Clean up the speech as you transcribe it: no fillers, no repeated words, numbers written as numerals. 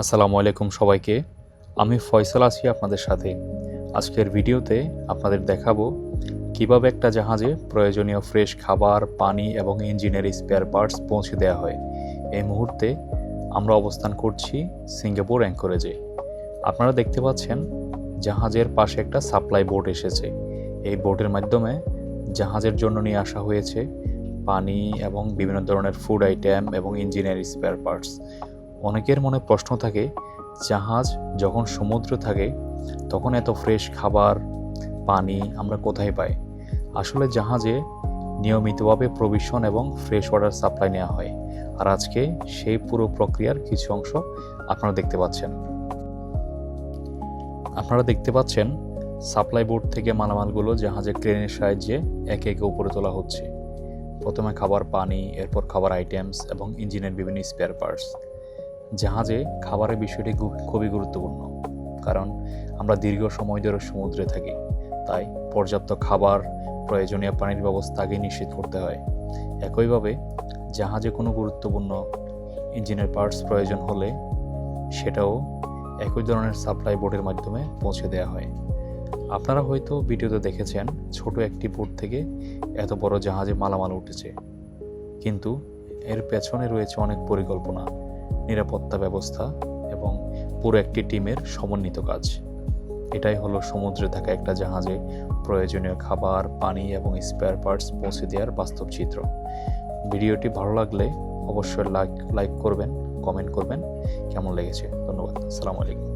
আসসালামু আলাইকুম সবাইকে। আমি ফয়সাল আছি আপনাদের সাথে। আজকের ভিডিওতে আপনাদের দেখাবো কিভাবে একটা জাহাজে প্রয়োজনীয় ফ্রেশ খাবার, পানি এবং ইঞ্জিনের স্পেয়ার পার্টস পৌঁছে দেওয়া হয়। এই মুহূর্তে আমরা অবস্থান করছি সিঙ্গাপুর অ্যাঙ্করেজে। আপনারা দেখতে পাচ্ছেন জাহাজের পাশে একটা সাপ্লাই বোট এসেছে। এই বোটের মাধ্যমে জাহাজের জন্য নিয়ে আসা হয়েছে পানি এবং বিভিন্ন ধরনের ফুড আইটেম এবং ইঞ্জিনের স্পেয়ার পার্টস। অনেকের মনে প্রশ্ন থাকে, জাহাজ যখন সমুদ্র থাকে তখন এত ফ্রেশ খাবার, পানি আমরা কোথায় পাই? আসলে জাহাজে নিয়মিতভাবে প্রভিশন এবং ফ্রেশ ওয়াটার সাপ্লাই নেওয়া হয়। আর আজকে সেই পুরো প্রক্রিয়ার কিছু অংশ আপনারা দেখতে পাচ্ছেন সাপ্লাই বোট থেকে মালামালগুলো জাহাজে ক্রেনের সাহায্যে একে একে উপরে তোলা হচ্ছে। প্রথমে খাবার, পানি, এরপর খাবার আইটেমস এবং ইঞ্জিনের বিভিন্ন স্পেয়ার পার্টস। জাহাজে খাবারের বিষয়টি খুবই গুরুত্বপূর্ণ, কারণ আমরা দীর্ঘ সময় ধরে সমুদ্রে থাকি, তাই পর্যাপ্ত খাবার, প্রয়োজনীয় পানির ব্যবস্থা আগে নিশ্চিত করতে হয়। একইভাবে জাহাজে কোনো গুরুত্বপূর্ণ ইঞ্জিনের পার্টস প্রয়োজন হলে সেটাও একই ধরনের সাপ্লাই বোটের মাধ্যমে পৌঁছে দেওয়া হয়। আপনারা হয়তো ভিডিওতে দেখেছেন ছোট একটি বোট থেকে এত বড় জাহাজে মালামাল উঠেছে, কিন্তু এর পেছনে রয়েছে অনেক পরিকল্পনা, নিরাপত্তা ব্যবস্থা এবং পুরো একটি টিমের সমন্বিত কাজ। এটাই হলো সমুদ্রে থাকা একটা জাহাজে প্রয়োজনীয় খাবার, পানি এবং স্পেয়ার পার্টস পৌঁছে দেওয়ার বাস্তব চিত্র। ভিডিওটি ভালো লাগলে অবশ্যই লাইক করবেন, কমেন্ট করবেন কেমন লেগেছে। ধন্যবাদ। আসসালামু আলাইকুম।